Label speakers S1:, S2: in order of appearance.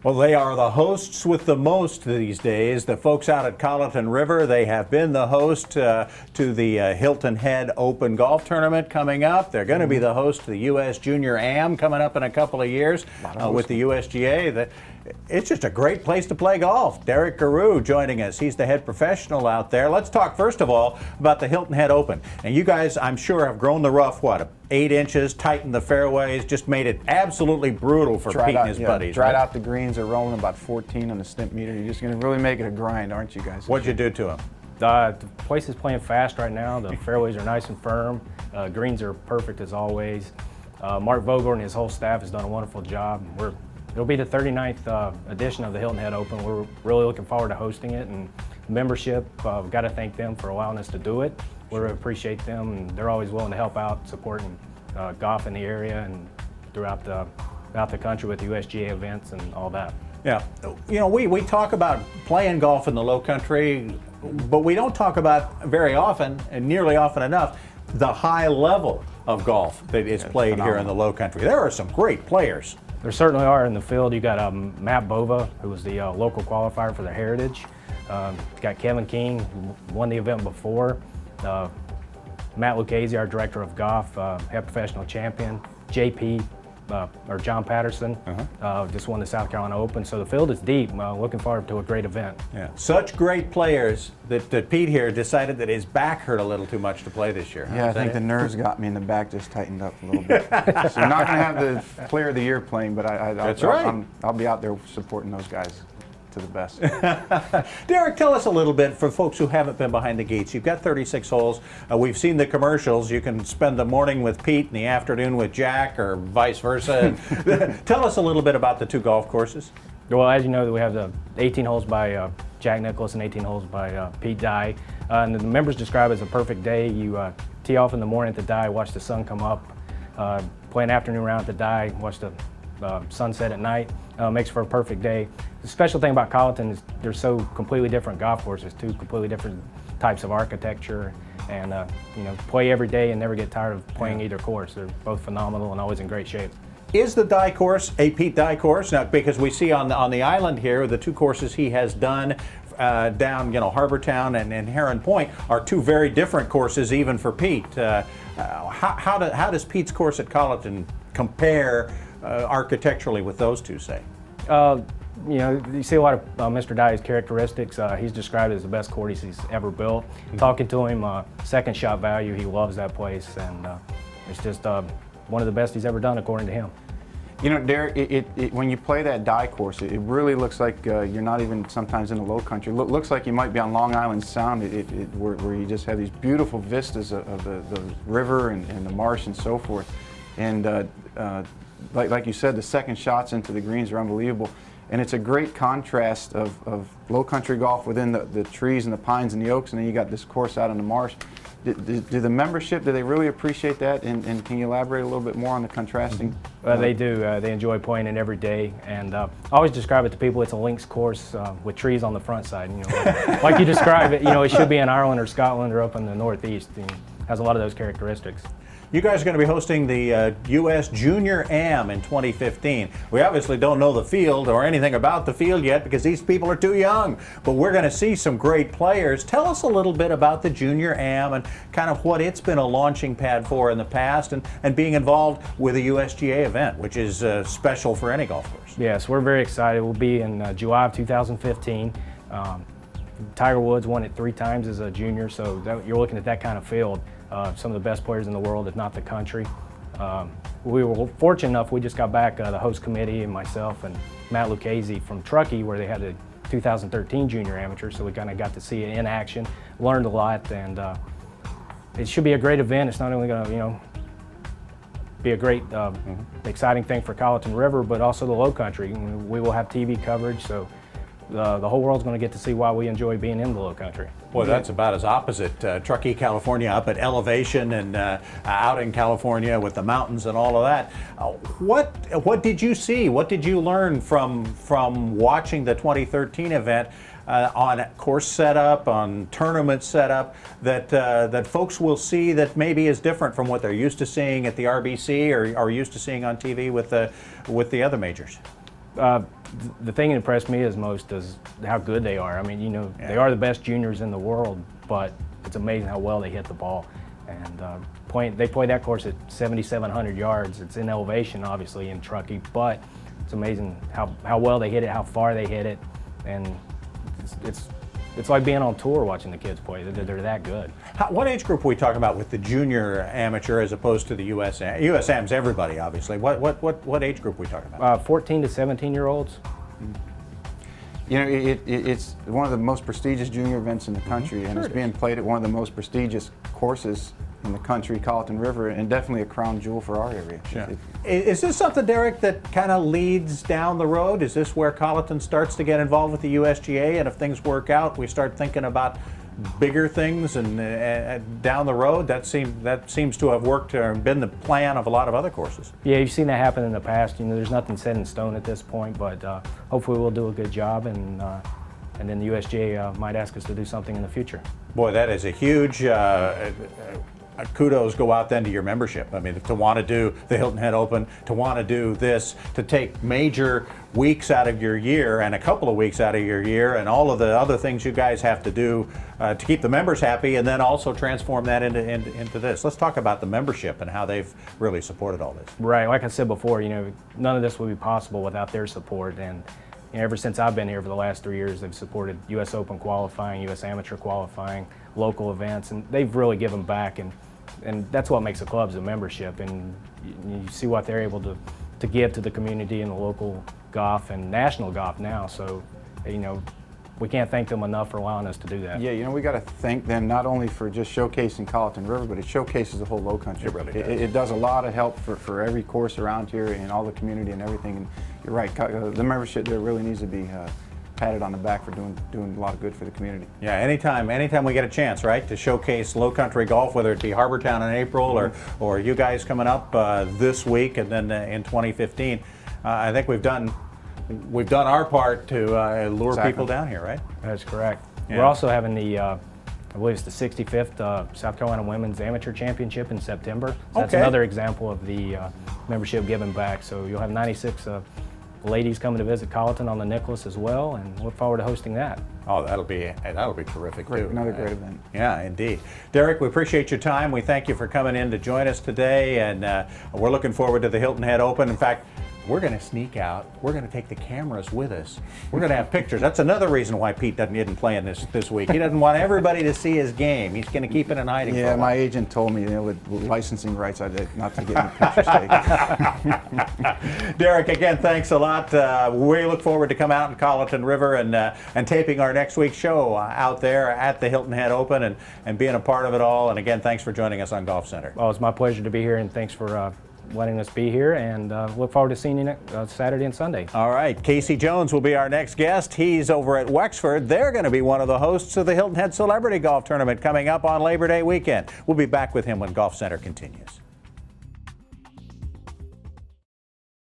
S1: Well, they are the hosts with the most these days. The folks out at Colleton River, they have been the host to the Hilton Head Open Golf Tournament coming up. They're going to be the host to the U.S. Junior Am coming up in a couple of years with the USGA. It's just a great place to play golf. Derrick Garrou joining us. He's the head professional out there. Let's talk first of all about the Hilton Head Open. And you guys, I'm sure, have grown the rough, 8 inches, tightened the fairways, just made it absolutely brutal for Pete and his buddies.
S2: Dried out the greens. They're rolling about 14 on the stimp meter. You're just going to really make it a grind, aren't you guys?
S1: What'd you do to them?
S3: The place is playing fast right now. The fairways are nice and firm. Greens are perfect as always. Mark Vogler and his whole staff has done a wonderful job. It'll be the 39th edition of the Hilton Head Open. We're really looking forward to hosting it, and membership, we've got to thank them for allowing us to do it. We really appreciate them, and they're always willing to help out, supporting golf in the area and throughout the country with USGA events and all that.
S1: Yeah, you know, we talk about playing golf in the low country, but we don't talk about very often, and nearly often enough, the high level of golf that is played here in the low country. There are some great players.
S3: There certainly are in the field. You got Matt Bova, who was the local qualifier for the Heritage. You got Kevin King, who won the event before. Matt Lucchese, our director of golf, head professional champion. JP, or John Patterson, just won the South Carolina Open. So the field is deep. Looking forward to a great event.
S1: Yeah, such great players that Pete here decided that his back hurt a little too much to play this year.
S2: Yeah, I think the nerves got me and the back just tightened up a little bit. So you're not going to have the Player of the Year playing, but I'll be out there supporting those guys to the best.
S1: Derrick, tell us a little bit for folks who haven't been behind the gates. You've got 36 holes. We've seen the commercials. You can spend the morning with Pete and the afternoon with Jack, or vice versa. Tell us a little bit about the two golf courses.
S3: Well, as you know, we have the 18 holes by Jack Nicklaus and 18 holes by Pete Dye. And the members describe it as a perfect day. You tee off in the morning at the Dye, watch the sun come up, play an afternoon round at the Dye, watch the sunset at night. Makes for a perfect day. The special thing about Colleton is they're so completely different golf courses, two completely different types of architecture, and you know, play every day and never get tired of playing either course. They're both phenomenal and always in great shape.
S1: Is the Dye course a Pete Dye course? Now, because we see on the island here, the two courses he has done down, Harbor Town and Heron Point are two very different courses, even for Pete. How does Pete's course at Colleton compare architecturally with those two, say?
S3: You see a lot of Mr. Dye's characteristics. He's described as the best course he's ever built. Talking to him, second shot value, he loves that place, and it's just one of the best he's ever done, according to him.
S2: You know, Derrick, when you play that Dye course, it really looks like you're not even sometimes in the low country. Looks like you might be on Long Island Sound, where you just have these beautiful vistas of the river and the marsh and so forth. And like you said, the second shots into the greens are unbelievable. And it's a great contrast of low country golf within the trees and the pines and the oaks, and then you got this course out in the marsh. Do the membership, do they really appreciate that? And can you elaborate a little bit more on the contrasting?
S3: They do. They enjoy playing it every day. And I always describe it to people, it's a links course with trees on the front side. Like you describe it, it should be in Ireland or Scotland or up in the Northeast. It has a lot of those characteristics.
S1: You guys are going to be hosting the U.S. Junior Am in 2015. We obviously don't know the field or anything about the field yet because these people are too young, but we're going to see some great players. Tell us a little bit about the Junior Am and kind of what it's been a launching pad for in the past, and being involved with a USGA event, which is special for any golf course.
S3: Yes, we're very excited. We'll be in July of 2015. Tiger Woods won it 3 times as a junior, so you're looking at that kind of field. Some of the best players in the world, if not the country. We were fortunate enough, we just got back, the host committee and myself and Matt Lucchese from Truckee, where they had the 2013 Junior Amateur, so we kind of got to see it in action, learned a lot, and it should be a great event. It's not only going to, be a great, exciting thing for Colleton River, but also the low country. We will have TV coverage, so the whole world's going to get to see why we enjoy being in the low country.
S1: Boy, that's about as opposite. Truckee, California, up at elevation, and out in California with the mountains and all of that. What did you see? What did you learn from watching the 2013 event on course setup, on tournament setup, that folks will see that maybe is different from what they're used to seeing at the RBC or are used to seeing on TV with the other majors?
S3: the thing that impressed me as most is how good they are. I mean, you know, they are the best juniors in the world, but it's amazing how well they hit the ball. And they play that course at 7,700 yards. It's in elevation, obviously, in Truckee, but it's amazing how well they hit it, how far they hit it, and it's like being on tour watching the kids play. They're that good.
S1: What age group are we talking about with the junior amateur as opposed to the USAM? USAM's everybody, obviously. What age group are we talking about?
S3: 14 to 17-year-olds.
S2: You know, it's one of the most prestigious junior events in the country, and it's being played at one of the most prestigious courses in the country, Colleton River, and definitely a crown jewel for our area.
S1: Sure. Is this something, Derrick, that kind of leads down the road? Is this where Colleton starts to get involved with the USGA, and if things work out, we start thinking about bigger things and down the road? That seems to have worked or been the plan of a lot of other courses.
S3: Yeah, you've seen that happen in the past. You know, there's nothing set in stone at this point, but hopefully we'll do a good job, and then the USGA might ask us to do something in the future.
S1: Boy, that is a huge kudos go out then to your membership. I mean, to want to do the Hilton Head Open, to want to do this, to take major weeks out of your year and a couple of weeks out of your year and all of the other things you guys have to do to keep the members happy, and then also transform that into this. Let's talk about the membership and how they've really supported all this.
S3: Right, like I said before, you know, none of this would be possible without their support, and you know, ever since I've been here for the last 3 years, they've supported US Open qualifying, US Amateur qualifying, local events, and they've really given back, and that's what makes the club's a membership, and you see what they're able to give to the community and the local golf and national golf now. So, you know, we can't thank them enough for allowing us to do that.
S2: Yeah, you know, we got to thank them not only for just showcasing Colleton River, but it showcases the whole Low Country.
S1: It really does.
S2: It does a lot of help for every course around here and all the community and everything. And you're right, the membership there really needs to be patted on the back for doing a lot of good for the community.
S1: Yeah, anytime we get a chance, right, to showcase Low Country golf, whether it be Harbortown in April or you guys coming up this week and then in 2015, I think we've done our part to lure people down here, right?
S3: That's correct.
S1: Yeah.
S3: We're also having the, I believe it's the 65th South Carolina Women's Amateur Championship in September. So that's another example of the membership giving back. So you'll have 96 ladies coming to visit Colleton on the Nicholas as well, and look forward to hosting that.
S1: Oh, that'll be terrific too.
S2: Another great event.
S1: Yeah, indeed. Derrick, we appreciate your time. We thank you for coming in to join us today, and we're looking forward to the Hilton Head Open. In fact, we're going to sneak out. We're going to take the cameras with us. We're going to have pictures. That's another reason why Pete isn't playing this week. He doesn't want everybody to see his game. He's going to keep it in hiding.
S2: Yeah, my agent told me, you know, with licensing rights, not to get any pictures taken.
S1: Derrick, again, thanks a lot. We look forward to come out in Colleton River and taping our next week's show out there at the Hilton Head Open and being a part of it all. And again, thanks for joining us on Golf Center.
S3: Well, it's my pleasure to be here, and thanks for letting us be here, and look forward to seeing you next Saturday and Sunday.
S1: All right, Casey Jones will be our next guest. He's over at Wexford. They're going to be one of the hosts of the Hilton Head Celebrity Golf Tournament coming up on Labor Day weekend. We'll be back with him when Golf Center continues.